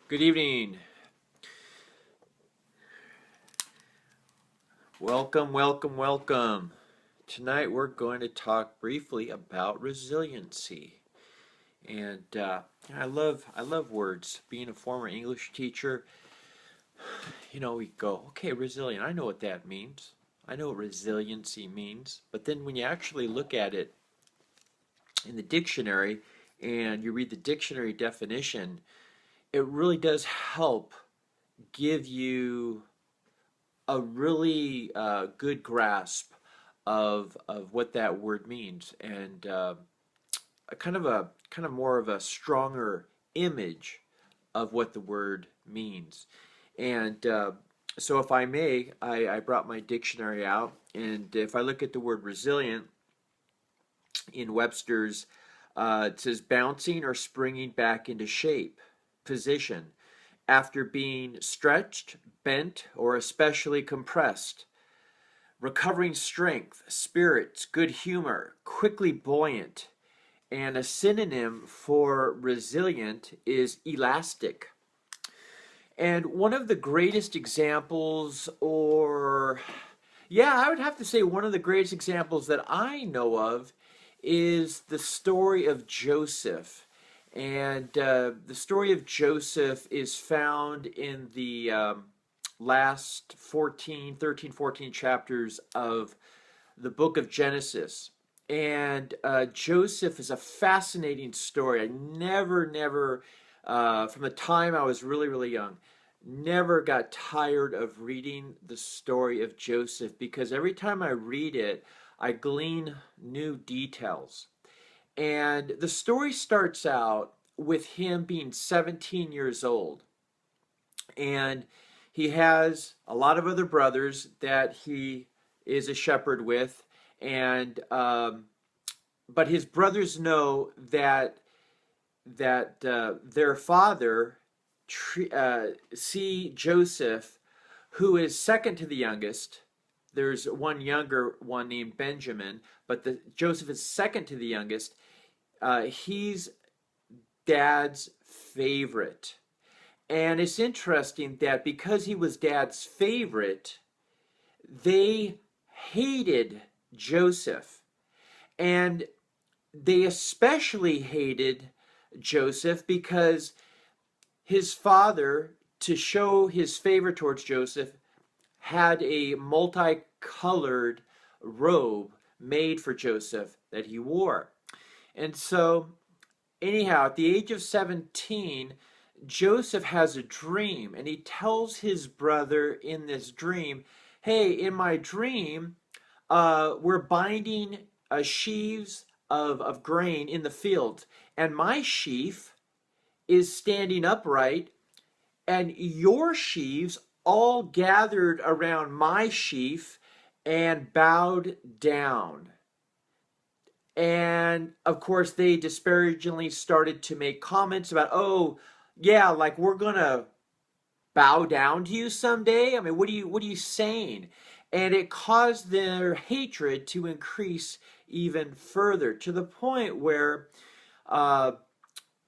Good evening. Welcome, welcome, welcome. Tonight we're going to talk briefly about resiliency. And I love words. Being a former English teacher, we go, okay, resilient. I know what that means. I know what resiliency means. But then when you actually look at it in the dictionary and you read the dictionary definition, it really does help give you a really good grasp of what that word means, and a kind of more of a stronger image of what the word means. And so, if I may, I brought my dictionary out, and if I look at the word resilient in Webster's, it says bouncing or springing back into shape, position, after being stretched, bent, or especially compressed. Recovering strength, spirits, good humor, quickly buoyant. And a synonym for resilient is elastic. And one of the greatest examples, I would have to say one of the greatest examples that I know of is the story of Joseph. And the story of Joseph is found in the last 14 chapters of the book of Genesis. And Joseph is a fascinating story. I never, from the time I was really, really young, never got tired of reading the story of Joseph, because every time I read it, I glean new details. And the story starts out with him being 17 years old. And he has a lot of other brothers that he is a shepherd with, and but his brothers know that their father see Joseph, who is second to the youngest. There's one younger one named Benjamin, but Joseph is second to the youngest. He's dad's favorite. And it's interesting that because he was dad's favorite, they hated Joseph. And they especially hated Joseph because his father, to show his favor towards Joseph, had a multicolored robe made for Joseph that he wore. And so, anyhow, at the age of 17, Joseph has a dream, and he tells his brother in this dream, hey, in my dream, we're binding sheaves of grain in the field, and my sheaf is standing upright, and your sheaves all gathered around my sheaf and bowed down. And of course, they disparagingly started to make comments about, oh, yeah, like we're gonna bow down to you someday. I mean, what are you saying? And it caused their hatred to increase even further, to the point where uh,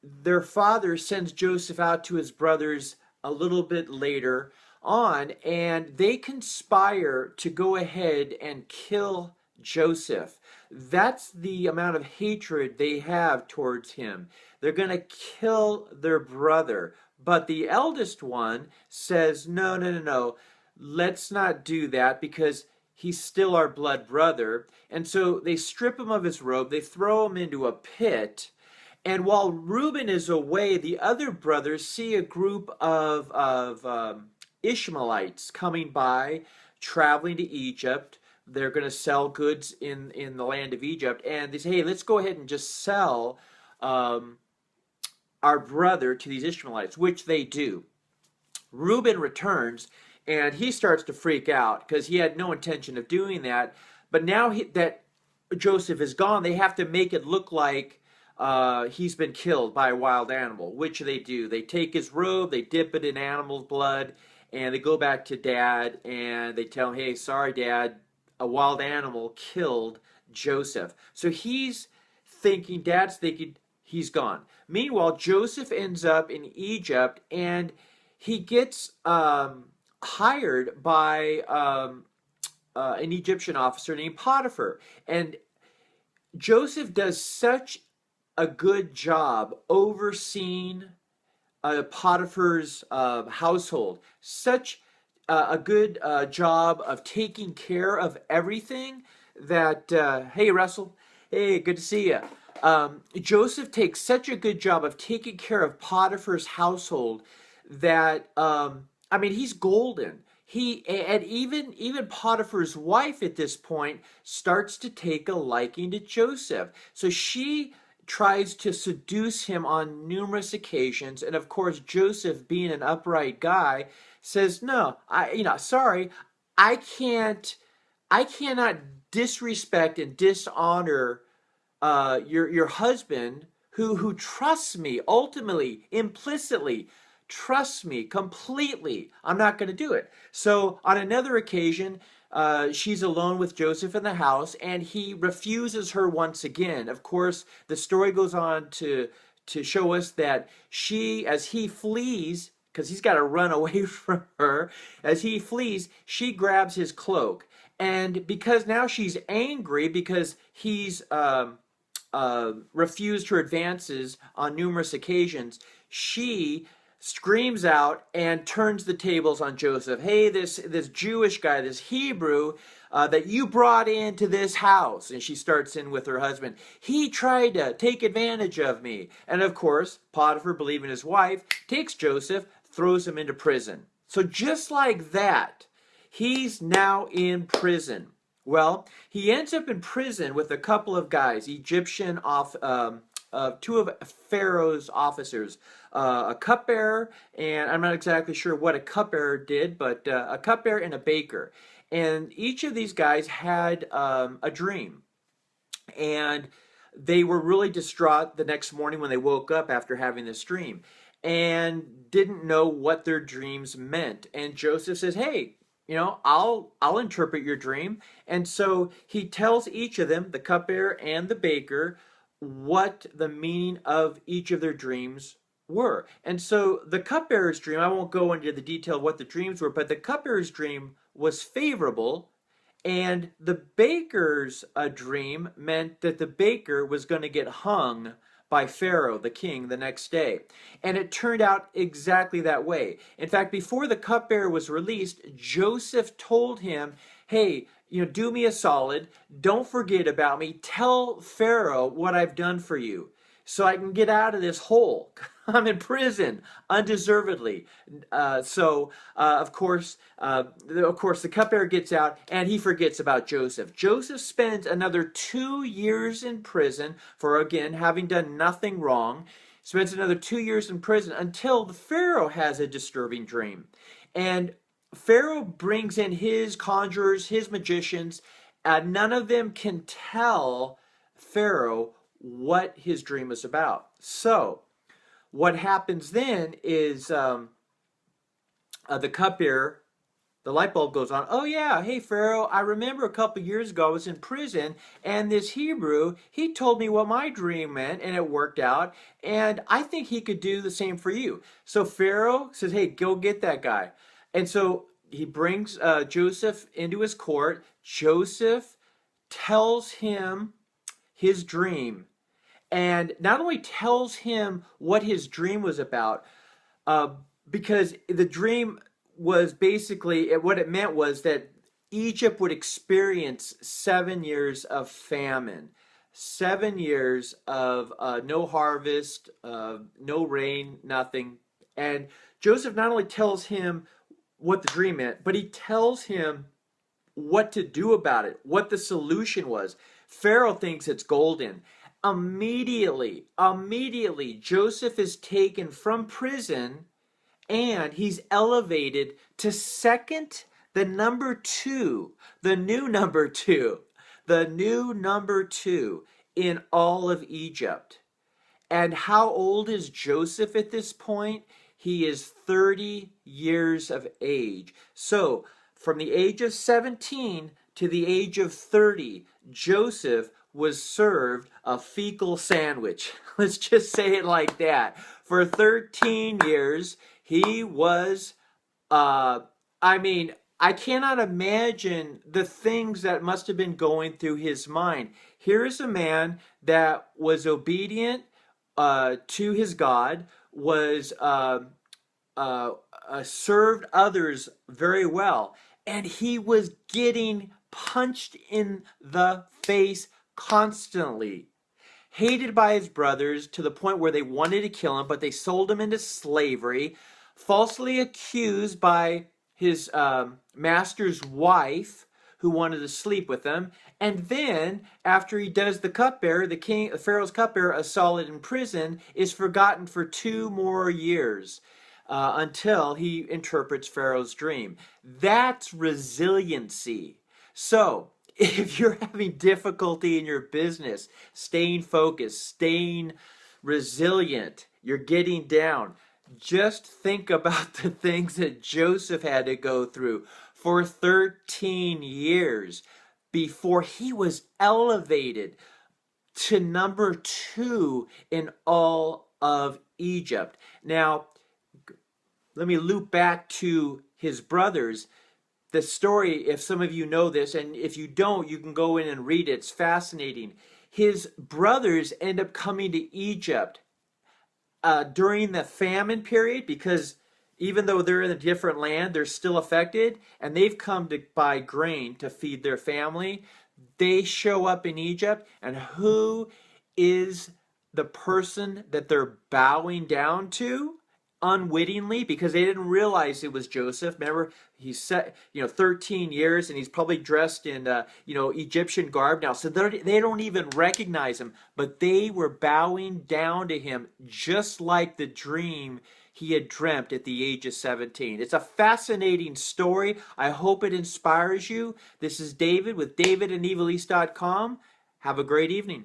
their father sends Joseph out to his brothers a little bit later on, and they conspire to go ahead and kill Joseph. That's the amount of hatred they have towards him. They're going to kill their brother. But the eldest one says, no, no, no, no, let's not do that, because he's still our blood brother. And so they strip him of his robe, they throw him into a pit. And while Reuben is away, the other brothers see a group of Ishmaelites coming by, traveling to Egypt. They're going to sell goods in the land of Egypt. And they say, hey, let's go ahead and just sell our brother to these Ishmaelites, which they do. Reuben returns, and he starts to freak out because he had no intention of doing that. But now that Joseph is gone, they have to make it look like he's been killed by a wild animal, which they do. They take his robe, they dip it in animal's blood, and they go back to Dad, and they tell him, hey, sorry, Dad, a wild animal killed Joseph. So Dad's thinking he's gone. Meanwhile, Joseph ends up in Egypt, and he gets hired by an Egyptian officer named Potiphar. And Joseph does such a good job overseeing Potiphar's household, such a good job of taking care of everything that, hey, Russell, hey, good to see you. Joseph takes such a good job of taking care of Potiphar's household that, I mean, he's golden. And even Potiphar's wife at this point starts to take a liking to Joseph. So she tries to seduce him on numerous occasions, and of course Joseph, being an upright guy, says, "No, sorry, I can't, I cannot disrespect and dishonor your husband who trusts me, ultimately, implicitly trusts me completely. I'm not going to do it." So on another occasion, she's alone with Joseph in the house, and he refuses her once again. Of course, the story goes on to show us that as he flees, because he's got to run away from her, as he flees, she grabs his cloak. And because now she's angry because he's refused her advances on numerous occasions, she screams out and turns the tables on Joseph. "Hey, this Jewish guy, this Hebrew that you brought into this house," and she starts in with her husband, "he tried to take advantage of me." And of course, Potiphar, believing his wife, takes Joseph, throws him into prison. So just like that, he's now in prison. Well, he ends up in prison with a couple of guys, two of Pharaoh's officers, a cupbearer, and I'm not exactly sure what a cupbearer did, but a cupbearer and a baker. And each of these guys had a dream. And they were really distraught the next morning when they woke up after having this dream and didn't know what their dreams meant. And Joseph says, "Hey, I'll interpret your dream." And so he tells each of them, the cupbearer and the baker, what the meaning of each of their dreams were. And so the cupbearer's dream, I won't go into the detail of what the dreams were, but the cupbearer's dream was favorable, and the baker's dream meant that the baker was going to get hung by Pharaoh, the king, the next day. And it turned out exactly that way. In fact, before the cupbearer was released, Joseph told him, "Hey, do me a solid. Don't forget about me. Tell Pharaoh what I've done for you so I can get out of this hole. I'm in prison undeservedly." Of course, the cupbearer gets out, and he forgets about Joseph. Joseph spends another 2 years in prison for, again, having done nothing wrong. Spends another 2 years in prison until the Pharaoh has a disturbing dream. And Pharaoh brings in his conjurers, his magicians. None of them can tell Pharaoh what his dream is about. So what happens then is the cupbearer, the light bulb goes on. "Oh yeah, hey Pharaoh, I remember a couple years ago I was in prison, and this Hebrew, he told me what my dream meant, and it worked out, and I think he could do the same for you." So Pharaoh says, "Hey, go get that guy." And so he brings Joseph into his court. Joseph tells him his dream, and not only tells him what his dream was about, because the dream was basically, what it meant was that Egypt would experience 7 years of famine, 7 years of no harvest, no rain, nothing. And Joseph not only tells him what the dream meant, but he tells him what to do about it, what the solution was. Pharaoh thinks it's golden. Immediately, Joseph is taken from prison and he's elevated to second, the number two, the new number two in all of Egypt. And how old is Joseph at this point? He is 30 years of age. So from the age of 17 to the age of 30, Joseph was served a fecal sandwich. Let's just say it like that. For 13 years, he was, I mean, I cannot imagine the things that must have been going through his mind. Here is a man that was obedient to his God, was served others very well, and he was getting punched in the face constantly, hated by his brothers to the point where they wanted to kill him, but they sold him into slavery, falsely accused by his master's wife, who wanted to sleep with him. And then, after he does the cupbearer, Pharaoh's cupbearer, a solid in prison, is forgotten for 2 more years. Until he interprets Pharaoh's dream. That's resiliency. So, if you're having difficulty in your business, staying focused, staying resilient, you're getting down, just think about the things that Joseph had to go through for 13 years before he was elevated to number 2 in all of Egypt. Now, let me loop back to his brothers. The story, if some of you know this, and if you don't, you can go in and read it. It's fascinating. His brothers end up coming to Egypt during the famine period, because even though they're in a different land, they're still affected, and they've come to buy grain to feed their family. They show up in Egypt, and who is the person that they're bowing down to? Unwittingly, because they didn't realize it was Joseph. Remember, he said, 13 years, and he's probably dressed in, Egyptian garb now. So they don't even recognize him, but they were bowing down to him, just like the dream he had dreamt at the age of 17. It's a fascinating story. I hope it inspires you. This is David with davidandevileast.com. Have a great evening.